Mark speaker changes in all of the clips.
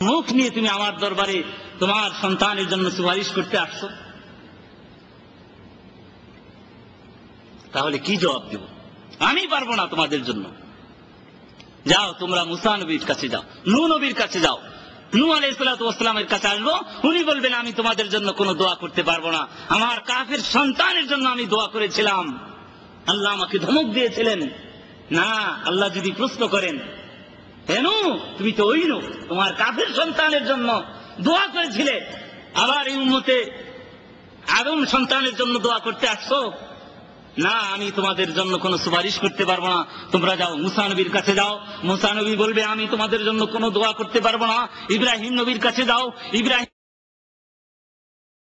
Speaker 1: মুখ নিয়ে তুমি আমার দরবারে তোমার সন্তানের জন্য সুপারিশ করতে আসছো? তাহলে কি জবাব দেব? আমি পারবো না তোমাদের জন্য। যাও তোমরা মুসা নবীর কাছে যাও, নূহ নবীর কাছে যাও। নূহ আলাইহিস সালাতু ওয়াস সালামের কাছে আসবো, উনি বলবেন আমি তোমাদের জন্য কোনো দোয়া করতে পারবো না। আমার কাফের সন্তানের জন্য আমি দোয়া করেছিলাম, আল্লাহ আমাকে ধমক দিয়েছিলেন। না, আল্লাহ যদি প্রশ্ন করেন, কেন তুমি তো ওই নূহ, তোমার কাফের সন্তানের জন্য দোয়া করেছিলে, আবার এই উম্মতে আদম সন্তানের জন্য দোয়া করতে আসছো? না, আমি তোমাদের জন্য কোনো সুপারিশ করতে পারবো না। তোমরা যাও মুসা নবীর কাছে যাও। মুসা নবী বলবে আমি তোমাদের জন্য কোনো দোয়া করতে পারবো না। ইব্রাহিম নবীর কাছে যাও, ইব্রাহিম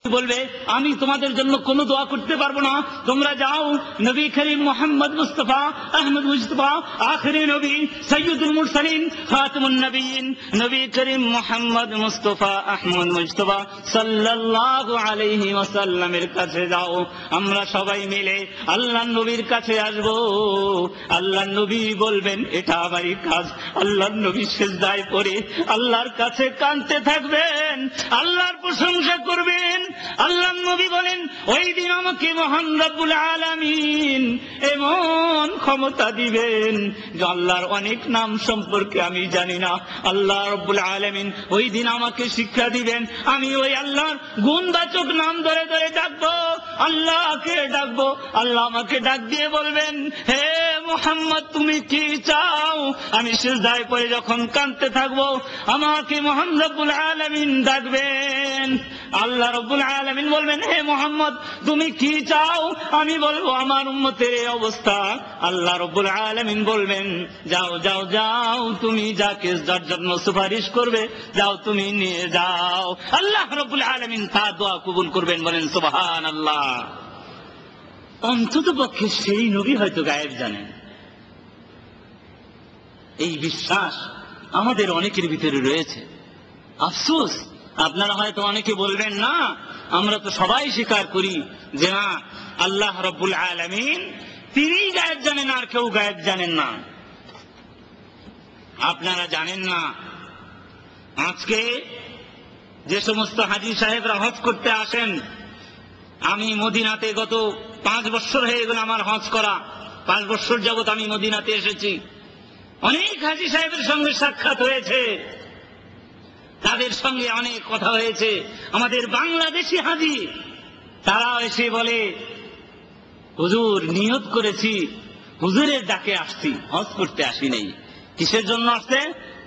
Speaker 1: বলবে আমি তোমাদের জন্য কোনো দোয়া করতে পারবো না। তোমরা যাও নবী করিম মুহাম্মদ মুস্তাফা আহমদ মুজতবা আখিরি নবী সৈয়দুল মুরসালিন খাতামুন নবিয়্যিন নবী করিম মুহাম্মদ মুস্তাফা আহমদ মুজতবা সাল্লাল্লাহু আলাইহি ওয়াসাল্লামের কাছে যাও। আমরা সবাই মিলে আল্লাহর নবীর কাছে আসব। আল্লাহর নবী বলবেন এটা আমারই কাজ। আল্লাহর নবী সিজদায় পড়ে আল্লাহর কাছে কাঁদতে থাকবেন, আল্লাহর প্রশংসা করবেন। আল্লাহর নবী বলেন ওই দিন আমাকে মহান রব্বুল আলামিন এমন ক্ষমতা দিবেন যে আল্লাহর অনেক নাম সম্পর্কে আমি জানি না। আল্লাহ রব্বুল আলামিন ওই দিন আমাকে শিক্ষা দিবেন, আমি ওই আল্লাহর গুণবাচক নাম ধরে ধরে ডাকবো, আল্লাহকে ডাকবো। আল্লাহ আমাকে ডাক দিয়ে বলবেন হে মুহাম্মদ তুমি কি চাও? আমি সিজদায় পড়ে যখন কাঁদতে থাকবো আমাকে মহান রব্বুল আলামিন ডাকবেন। আল্লাহ রব্বুল আলামিন বলবেন হে মুহাম্মদ তুমি কি চাও? আমি বলবো আমার উম্মতের এই অবস্থা। আল্লাহ রব্বুল আলামিন বলবেন যাও যাও যাও, তুমি যাকে যার জন্য সুপারিশ করবে যাও তুমি নিয়ে যাও। আল্লাহ রব্বুল আলামিন তার দোয়া কবুল করবেন, বলেন সুবহানাল্লাহ। অন্তত পক্ষে সেই নবী হয়তো গায়েব জানেন, এই বিশ্বাস আমাদের অনেকের ভিতরে রয়েছে। আফসোস আপনারা হয়তো অনেকে বলবেন না, আমরা তো সবাই স্বীকার করি যে না আল্লাহ রব্বুল আলামিন তিনিই গায়েব জানেন, আর কেউ গায়েব জানেন না। আপনারা জানেন না আজকে যে সমস্ত হাজী সাহেবরা হজ করতে আসেন, আমি মদিনাতে গত 5 বছর হয়ে গেল আমার হজ করা, 5 বছর যাবত আমি মদিনাতে এসেছি। অনেক হাজী সাহেবের সঙ্গে সাক্ষাৎ হয়েছে, তাদের সঙ্গে অনেক কথা হয়েছে। আমাদের বাংলাদেশি হাজী তারা এসে বলে হুজুর নিয়ত করেছি, হুজুরের ডাকে আসছি, হজ করতে আসি নাই। কিসের জন্য আসছে?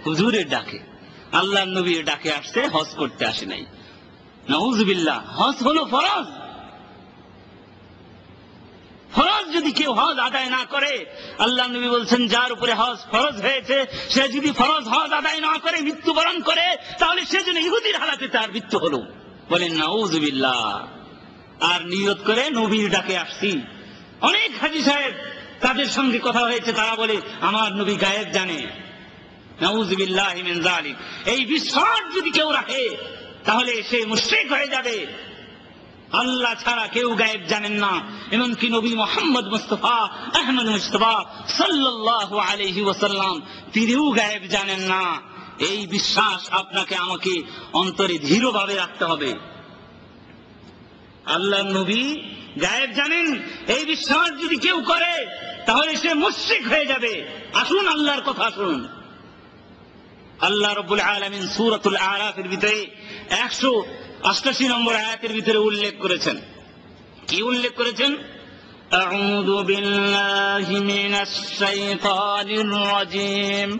Speaker 1: হুজুরের ডাকে, আল্লাহর নবীর ডাকে আসছে, হজ করতে আসি নাই। নাউযুবিল্লাহ, হজ হলো ফরজ। ফরজ যদি কেউ হজ আদায় না করে, আল্লাহ নবী বলছেন যার উপরে হজ ফরজ হয়েছে সে যদি ফরজ হজ আদায় না করে মৃত্যুবরণ করে তাহলে সে যেন ইহুদির হালাতে তার মৃত্যু হলো, বলেন নাউযুবিল্লাহ। আর নিয়ত করে নবীর ডাকে আসছি। অনেক হাজী সাহেব তাদের সঙ্গে কথা হয়েছে, তারা বলে আমার নবী গায়েব জানে। নাউযুবিল্লাহি মিন যালিক। এই বিশ্বাস যদি কেউ রাখে তাহলে সে মুশরিক হয়ে যাবে। আল্লাহ ছাড়া কেউ গায়েব জানেন না, এমনকি নবী মুহাম্মদ মুস্তাফা আহমদ মুজতবা সাল্লাল্লাহু আলাইহি ওয়াসাল্লাম তিনিও গায়েব জানেন না। এই বিশ্বাস আপনাকে আমাকে অন্তরে দৃঢ়ভাবে রাখতে হবে। আল্লাহ নবী গায়েব জানেন এই বিশ্বাস যদি কেউ করে তাহলে সে মুশরিক হয়ে যাবে। আসুন আল্লাহর কথা শুনুন। আল্লাহ রাব্বুল আলামিন সূরাতুল আরাফের ভিতরে 188 নম্বর আয়াতের ভিতরে উল্লেখ করেছেন। কি উল্লেখ করেছেন? আউযু বিল্লাহি মিনাশ শাইতানির রাজীম।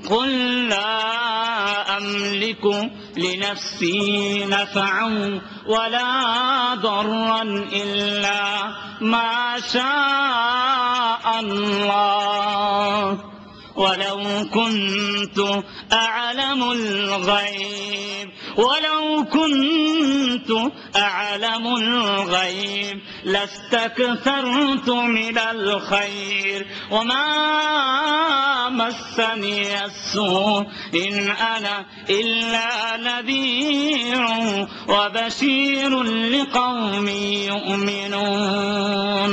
Speaker 1: কুল লা আমলিকু লিনাফসি নাফআন ওয়ালা দাররান ইল্লা মা শাআল্লাহ ولو كنت أعلم الغيب لاستكثرت من الخير وما مسني السوء إن أنا إلا نذير وبشير لقوم يؤمنون।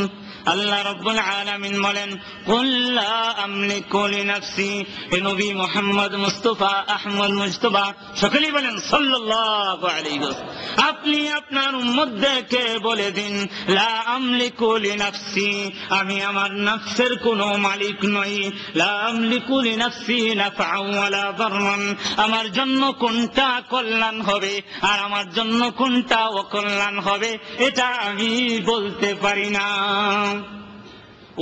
Speaker 1: আল্লাহ রাব্বুল আলামিন বলেন, কুল লা আমলিকু লিনাফসি। হে নবী মুহাম্মদ মুস্তাফা আহমদ মুজতবা সকলেই বলেন সাল্লাল্লাহু আলাইহি ওয়াসাল্লাম, আপনি আপনার উম্মতদেরকে বলে দিন, লা আমলিকু লিনাফসি, আমি আমার নফসের কোনো মালিক নই। লা আমলিকু লিনাফসি নাফআন ওয়ালা দাররান, আমার জন্য কোনটা কল্যাণ হবে আর আমার জন্য কোনটা অকল্যাণ হবে এটা আমি বলতে পারি না।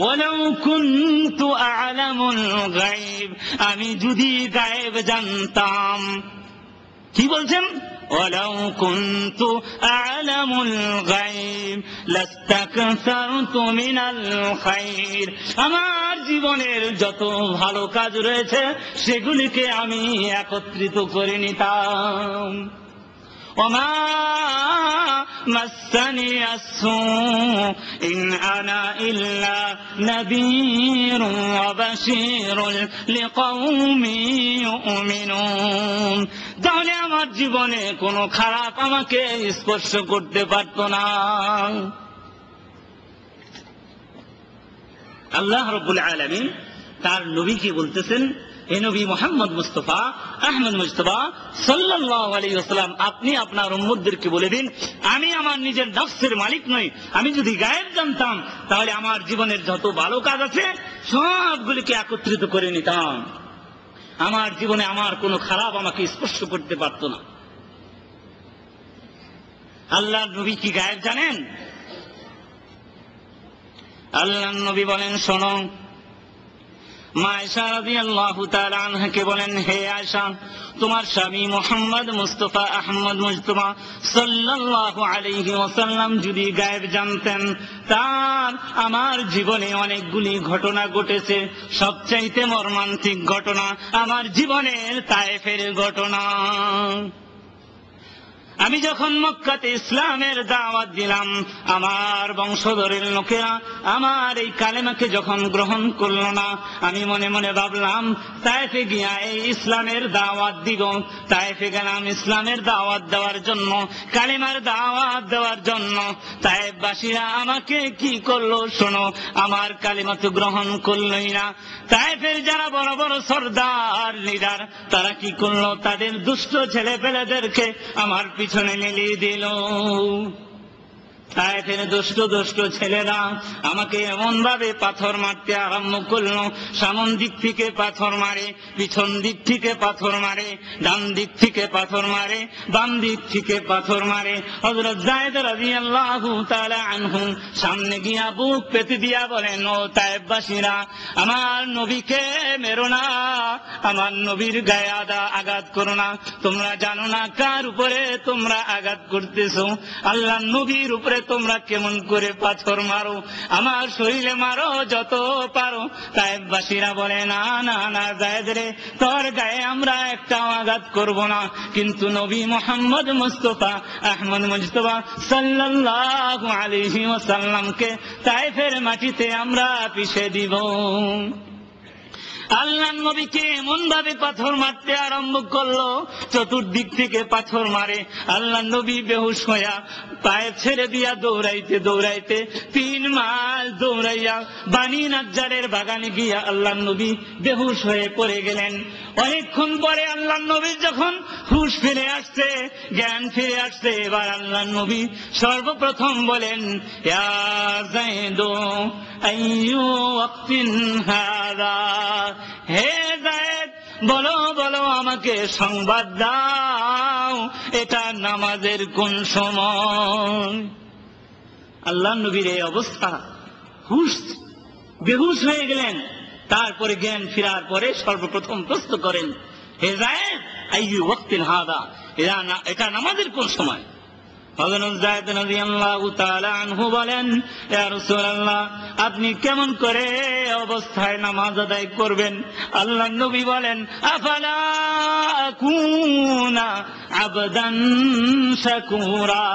Speaker 1: ওয়ালাউ কুনতু আ'লামুল গায়ব, আমি যদি গায়েব জানতাম। কি বলছেন? ওয়ালাউ কুনতু আ'লামুল গায়ব লাস্তাকসারতু মিনাল খায়র, আমার জীবনের যত ভালো কাজ রয়েছে সেগুলিকে আমি একত্রিত করে নিতাম। وما مسني السوء إن أنا إلا نذير وبشير لقوم يؤمنون। তাহলে আমার জীবনে কোনো খারাপ আমাকে স্পর্শ করতে পারত না। আল্লাহ রাব্বুল আলামিন তার নবীকে বলতেছেন, হে নবী মুহাম্মদ মুস্তাফা আহমদ মুজতবা সাল্লাল্লাহু আলাইহি ওয়াসাল্লাম, আপনি আপনার উম্মতদেরকে বলে দিন, আমি আমার নিজের নফসের মালিক নই। আমি যদি গায়েব জানতাম তাহলে আমার জীবনের যত ভালো কাজ আছে সবগুলিকে একত্রিত করে নিতাম। আমার জীবনে আমার কোনো খারাপ আমাকে স্পর্শ করতে পারত না। আল্লাহর নবী কি গায়েব জানেন? আল্লাহর নবী বলেন, শোনো, মা আয়েশা রাদিয়াল্লাহু তাআলা আনহাকে বলেন, হে আয়েশা, তোমার স্বামী মুহাম্মদ মুস্তাফা আহমদ মুজতবা সাল্লাল্লাহু আলাইহি ওয়াসাল্লাম যদি গায়েব জানতেন, তার আমার জীবনে অনেকগুলি ঘটনা ঘটেছে। সবচাইতে মর্মান্তিক ঘটনা আমার জীবনের তায়েফের ঘটনা। আমি যখন মক্কাতে ইসলামের দাওয়াত দিলাম, আমার বংশধরের লোকেরা আমার এই কালেমাকে যখন গ্রহণ করল না, আমি মনে মনে ভাবলাম তায়েফে গিয়া এই ইসলামের দাওয়াত দিব। তায়েফে গেলাম ইসলামের দাওয়াত দেওয়ার জন্য, কালেমার দাওয়াত দেওয়ার জন্য। তায়েফবাসীরা আমাকে কি করলো শোনো, আমার কালেমা তো গ্রহণ করলই না। তায়েফের যারা বড় বড় সর্দার লিডার, তারা কি করলো, তাদের দুষ্ট ছেলে পেলেদেরকে আমার পিছনে মিলিয়ে দিল। তায়েফের দুষ্ট দুষ্ট ছেলেরা আমাকে এমন ভাবে পাথর মারতে আরম্ভ করলো, সামন দিক থেকে পাথর মারে, পিছন দিক থেকে পাথর মারে, ডান দিক থেকে পাথর মারে, বাম দিক থেকে পাথর মারে। হযরত যায়েদ রাদিয়াল্লাহু তাআলা আনহু সামনে গিয়া বুক পেতে দিয়া বলেন, ও তায়েফবাসীরা, আমার নবীকে মেরো না, আমার নবীর গায়ে আঘাত করো না। তোমরা জানো না কার উপরে তোমরা আঘাত করতেছো। আল্লাহর নবীর উপরে তোমরা কেমন করে পাথর মারো, আমার শরীরে মারো যত পারো। তায়েফবাসীরা বলে, না না না যায়েদ রে, তোর গায়ে আমরা একটাও আঘাত করব না, কিন্তু নবী মুহাম্মদ মুস্তাফা আহমদ মুজতবা সাল্লাল্লাহু আলাইহি ওয়াসাল্লামকে তায়েফের মাটিতে আমরা পিষে দিব। আল্লাহর নবীকে এমন ভাবে পাথর মারতে আরম্ভ করলো, চতুর্দিক থেকে পাথর মারে। আল্লাহর নবী বেহুশ হইয়া পায়ে ছেড়ে দিয়া দৌড়াইতে দৌড়াইতে 3 মাইল দৌড়াইয়া বানি নাজ্জারের বাগানে গিয়া আল্লাহর নবী বেহুশ হয়ে পড়ে গেলেন। অনেকক্ষণ পরে আল্লাহর নবীর যখন হুঁশ ফিরে আসছে, জ্ঞান ফিরে আসছে, এবার আল্লাহর নবী সর্বপ্রথম বলেন, ইয়া যায়েদু আইয়ু ওয়াক্তিন হাযা, হে যায়েদ, বলো বলো, আমাকে সংবাদ দাও, এটা নামাজের কোন সময়। আল্লাহর নবীর এই অবস্থা, হুঁশ, বেহুশ হয়ে গেলেন। তারপরে জ্ঞান ফেরার পরে সর্বপ্রথম প্রশ্ন করেন, হে যায়েদ আইয়ু ওয়াক্তিন হাযা, এটা নামাজের কোন সময়। হযরত যায়েদ রাদিয়াল্লাহু তাআলা আনহু বলেন, ইয়া রাসূলুল্লাহ, আপনি কেমন করে অবস্থায় নামাজ আদায় করবেন? আল্লাহর নবী বলেন, আফালা আকুনা আবদান শাকুরা,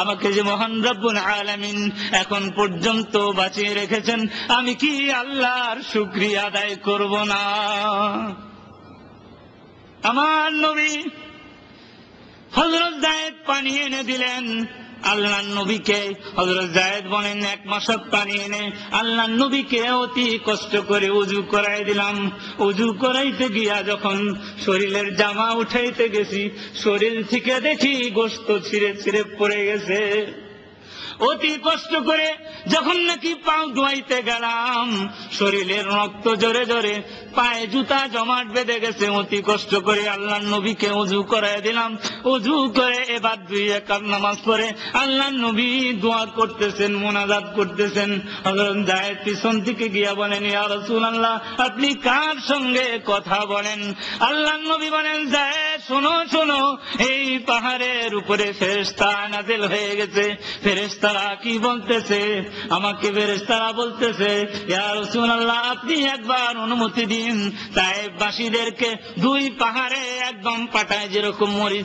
Speaker 1: আমাকে যে মহান রব্বুল আলামিন এখন পর্যন্ত বাঁচিয়ে রেখেছেন, আমি কি আল্লাহর শুকরিয়া আদায় করব না? আমার নবী হযরত যায়েদ পানি এনে দিলেন, আল্লাহর নবীকে, হযরত যায়েদ বলেন 1 মশক পানি এনে আল্লাহর নবীকে অতি কষ্ট করে ওযু করাই দিলাম। ওযু করাইতে গিয়া যখন শরীরের জামা উঠাইতে গেছি, শরীর থেকে দেখি গোশত ছিঁড়ে ছিঁড়ে পড়ে গেছে। অতি কষ্ট করে যখন নাকি পাও ধোয়াইতে গেলাম, শরীরের রক্ত জোরে জোরে পায়ে জুতা জমাট বেঁধে গেছে। অতি কষ্ট করে আল্লাহর নবীকে ওযু করায় দিলাম। ওযু করে এবার 2 রাকাত নামাজ পড়ে আল্লাহর নবী দোয়া করতেছেন, মুনাজাত করতেছেন। হযরত যায়েদ পিছন থেকে গিয়া বলেন, ইয়া রাসূলুল্লাহ, আপনি কার সঙ্গে কথা বলেন? আল্লাহর নবী বলেন, যায়েদ শোনো শোনো, এই পাহাড়ের উপরে ফেরেশতা নাযিল হয়ে গেছে। ফেরেশতারা কি বলতেছে? আমাকে ফেরেশতারা বলতেছে, ইয়া রাসূলুল্লাহ, আপনি একবার অনুমতি দিন তায়েফবাসীদেরকে 2 পাহাড়ে একদম পাটায় যেরকম মরিচ